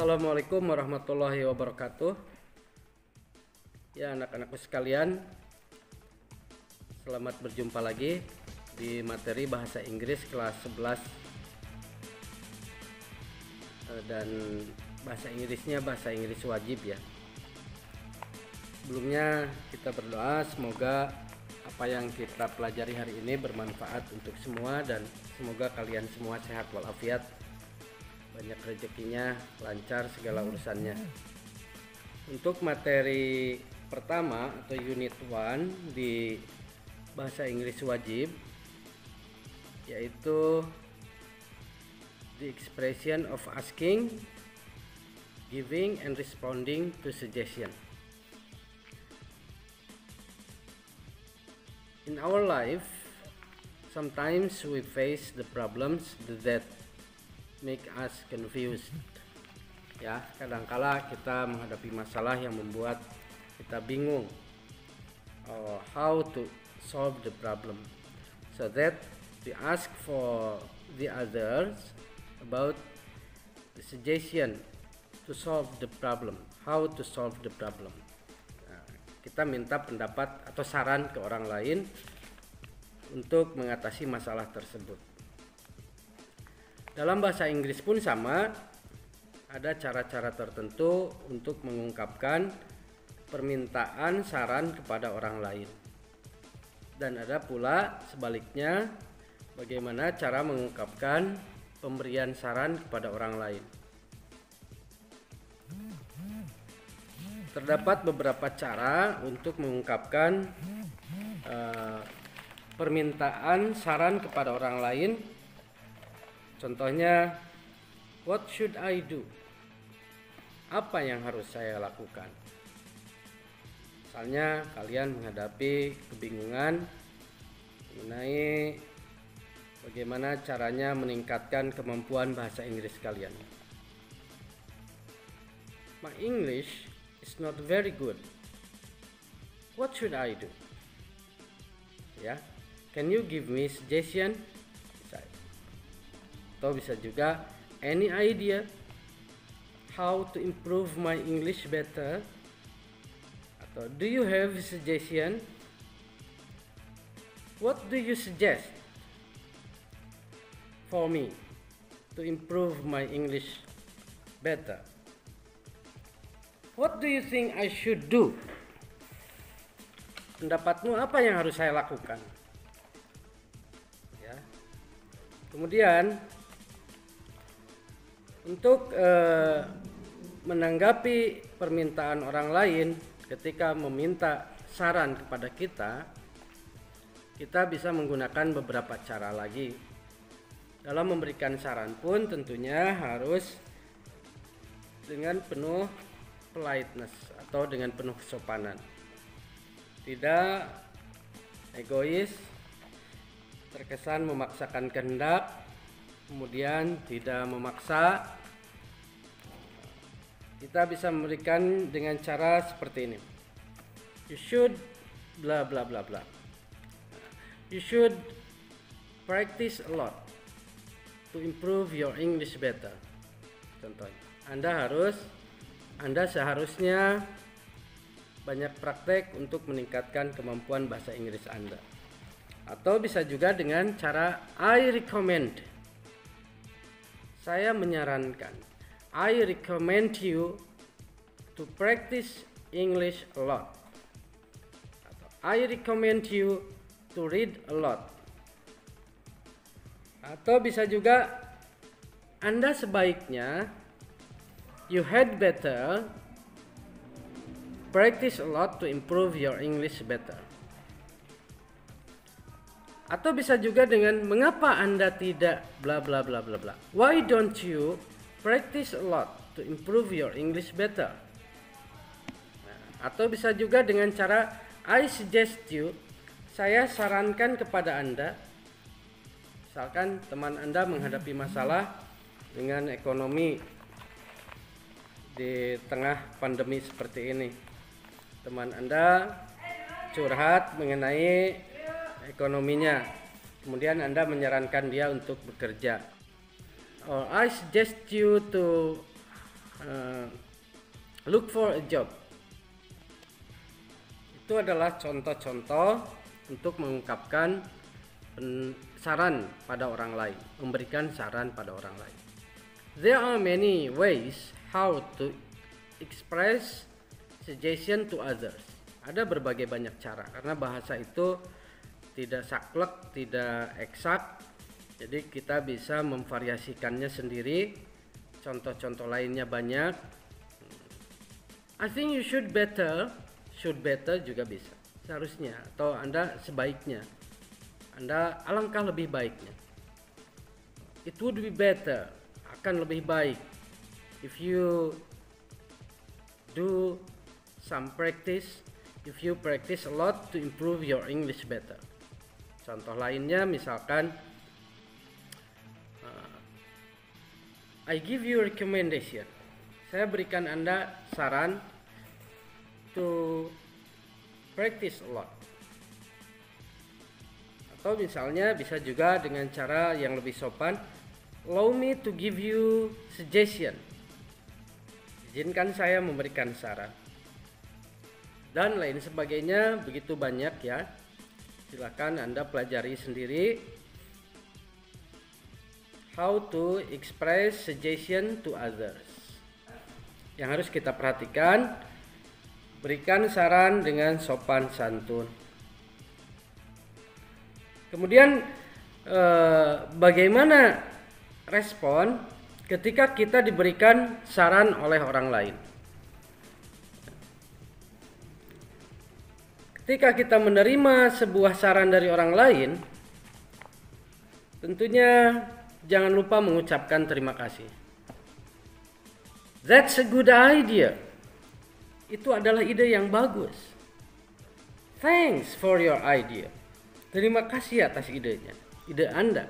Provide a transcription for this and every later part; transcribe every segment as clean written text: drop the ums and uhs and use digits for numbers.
Assalamualaikum warahmatullahi wabarakatuh. Ya, anak-anakku sekalian, selamat berjumpa lagi di materi bahasa Inggris kelas 11 dan bahasa Inggrisnya bahasa Inggris wajib ya. Sebelumnya kita berdoa semoga apa yang kita pelajari hari ini bermanfaat untuk semua dan semoga kalian semua sehat walafiat, banyak rezekinya, lancar segala urusannya. Untuk materi pertama atau unit 1 di bahasa Inggris wajib, yaitu the expression of asking, giving and responding to suggestion. In our life, sometimes we face the problems that make us confused. Ya, kadangkala kita menghadapi masalah yang membuat kita bingung how to solve the problem. So that we ask for the others about the suggestion to solve the problem, how to solve the problem. Kita minta pendapat atau saran ke orang lain untuk mengatasi masalah tersebut. Dalam bahasa Inggris pun sama, ada cara-cara tertentu untuk mengungkapkan permintaan saran kepada orang lain. Dan ada pula sebaliknya, bagaimana cara mengungkapkan pemberian saran kepada orang lain. Terdapat beberapa cara untuk mengungkapkan permintaan saran kepada orang lain. Contohnya, what should I do? Apa yang harus saya lakukan? Misalnya kalian menghadapi kebingungan mengenai bagaimana caranya meningkatkan kemampuan bahasa Inggris kalian. My English is not very good. What should I do? Ya, can you give me suggestion? Atau bisa juga, any idea how to improve my English better? Atau do you have a suggestion? What do you suggest for me to improve my English better? What do you think I should do? Pendapatmu apa yang harus saya lakukan? Ya. Kemudian untuk menanggapi permintaan orang lain ketika meminta saran kepada kita, kita bisa menggunakan beberapa cara lagi. Dalam memberikan saran pun tentunya harus dengan penuh politeness atau dengan penuh kesopanan. Tidak egois, terkesan memaksakan kehendak, kemudian tidak memaksa. Kita bisa memberikan dengan cara seperti ini. You should bla bla bla bla. You should practice a lot to improve your English better. Contohnya, Anda seharusnya banyak praktek untuk meningkatkan kemampuan bahasa Inggris Anda. Atau bisa juga dengan cara I recommend. Saya menyarankan. I recommend you to practice English a lot. Atau, I recommend you to read a lot. Atau bisa juga, Anda sebaiknya, you had better practice a lot to improve your English better. Atau bisa juga dengan, mengapa Anda tidak bla bla bla bla bla. Why don't you practice a lot to improve your English better? Atau bisa juga dengan cara I suggest you, saya sarankan kepada Anda. Misalkan teman Anda menghadapi masalah dengan ekonomi di tengah pandemi seperti ini. Teman Anda curhat mengenai ekonominya. Kemudian Anda menyarankan dia untuk bekerja. I suggest you to look for a job. Itu adalah contoh-contoh untuk mengungkapkan saran pada orang lain, memberikan saran pada orang lain. There are many ways how to express suggestion to others. Ada berbagai banyak cara, karena bahasa itu tidak saklek, tidak eksak. Jadi kita bisa memvariasikannya sendiri. Contoh-contoh lainnya banyak. I think you should better juga bisa. Seharusnya atau Anda sebaiknya. Anda alangkah lebih baiknya. It would be better, akan lebih baik if you do some practice, if you practice a lot to improve your English better. Contoh lainnya misalkan I give you recommendation. Saya berikan Anda saran to practice a lot. Atau misalnya bisa juga dengan cara yang lebih sopan, allow me to give you suggestion. Izinkan saya memberikan saran. Dan lain sebagainya, begitu banyak ya. Silakan Anda pelajari sendiri. How to express suggestion to others. Yang harus kita perhatikan, berikan saran dengan sopan santun. Kemudian bagaimana respon ketika kita diberikan saran oleh orang lain? Ketika kita menerima sebuah saran dari orang lain, tentunya jangan lupa mengucapkan terima kasih. That's a good idea. Itu adalah ide yang bagus. Thanks for your idea. Terima kasih atas idenya, ide Anda.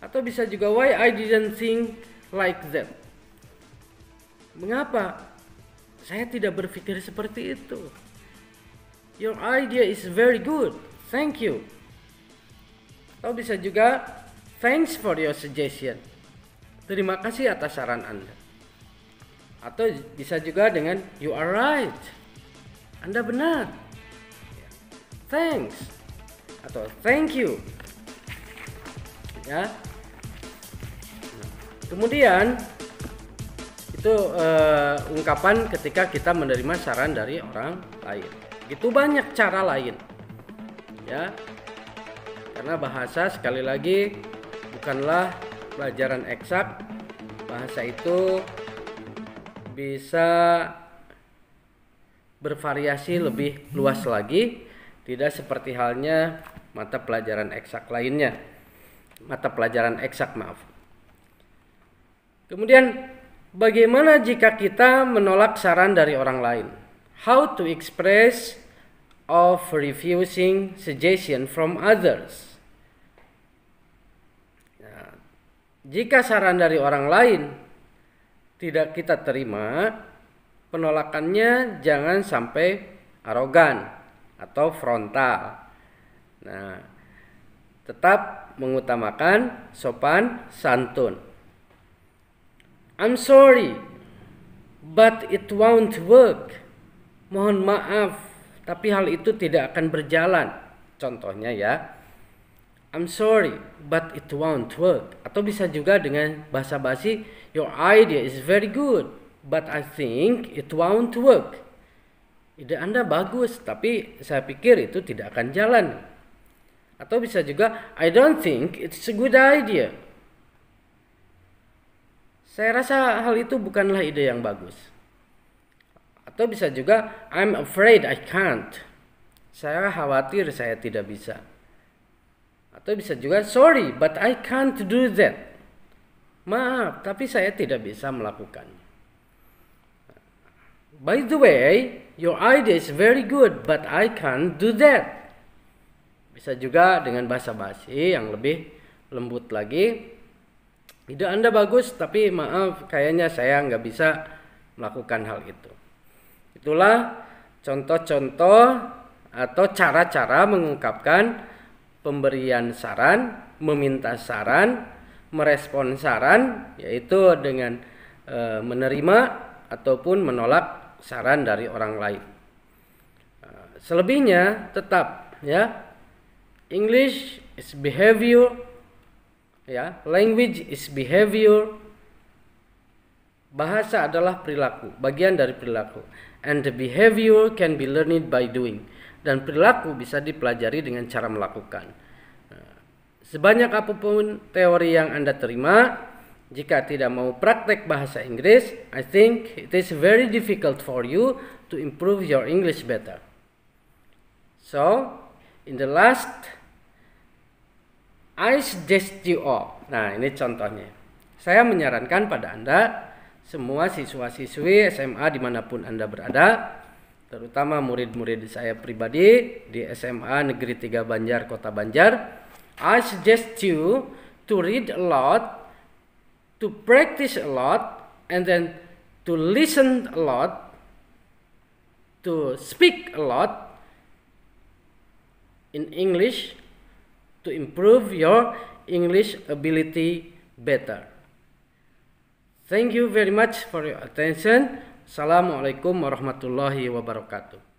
Atau bisa juga, why I didn't think like that. Mengapa saya tidak berpikir seperti itu? Your idea is very good. Thank you. Atau bisa juga, thanks for your suggestion. Terima kasih atas saran Anda. Atau bisa juga dengan, you are right. Anda benar. Thanks. Atau thank you. Ya. Kemudian itu ungkapan ketika kita menerima saran dari orang lain. Begitu banyak cara lain. Ya. Karena bahasa sekali lagi bukanlah pelajaran eksak. Bahasa itu bisa bervariasi lebih luas lagi, tidak seperti halnya mata pelajaran eksak lainnya. Kemudian bagaimana jika kita menolak saran dari orang lain? How to express of refusing suggestion from others? Nah, jika saran dari orang lain tidak kita terima, penolakannya jangan sampai arogan atau frontal. Nah, tetap mengutamakan sopan santun. I'm sorry, but it won't work. Mohon maaf, tapi hal itu tidak akan berjalan. Contohnya ya, I'm sorry, but it won't work. Atau bisa juga dengan bahasa basi, your idea is very good, but I think it won't work. Ide Anda bagus, tapi saya pikir itu tidak akan jalan. Atau bisa juga, I don't think it's a good idea. Saya rasa hal itu bukanlah ide yang bagus. Atau bisa juga, I'm afraid I can't. Saya khawatir saya tidak bisa. Atau bisa juga, sorry, but I can't do that. Maaf, tapi saya tidak bisa melakukannya. By the way, your idea is very good, but I can't do that. Bisa juga dengan bahasa basi yang lebih lembut lagi. Ide Anda bagus, tapi maaf, kayaknya saya nggak bisa melakukan hal itu. Itulah contoh-contoh atau cara-cara mengungkapkan pemberian saran, meminta saran, merespon saran, yaitu dengan menerima ataupun menolak saran dari orang lain. Selebihnya tetap ya, English is behavior, ya, language is behavior. Bahasa adalah perilaku, bagian dari perilaku. And the behavior can be learned by doing. Dan perilaku bisa dipelajari dengan cara melakukan. Sebanyak apapun teori yang Anda terima, jika tidak mau praktek bahasa Inggris, I think it is very difficult for you to improve your English better. So, in the last, I suggest you all. Nah, ini contohnya. Saya menyarankan pada Anda, semua siswa-siswi SMA dimanapun Anda berada, terutama murid-murid saya pribadi di SMA Negeri 3 Banjar, Kota Banjar, I suggest you to read a lot, to practice a lot, and then to listen a lot, to speak a lot in English, to improve your English ability better. Thank you very much for your attention. Assalamualaikum warahmatullahi wabarakatuh.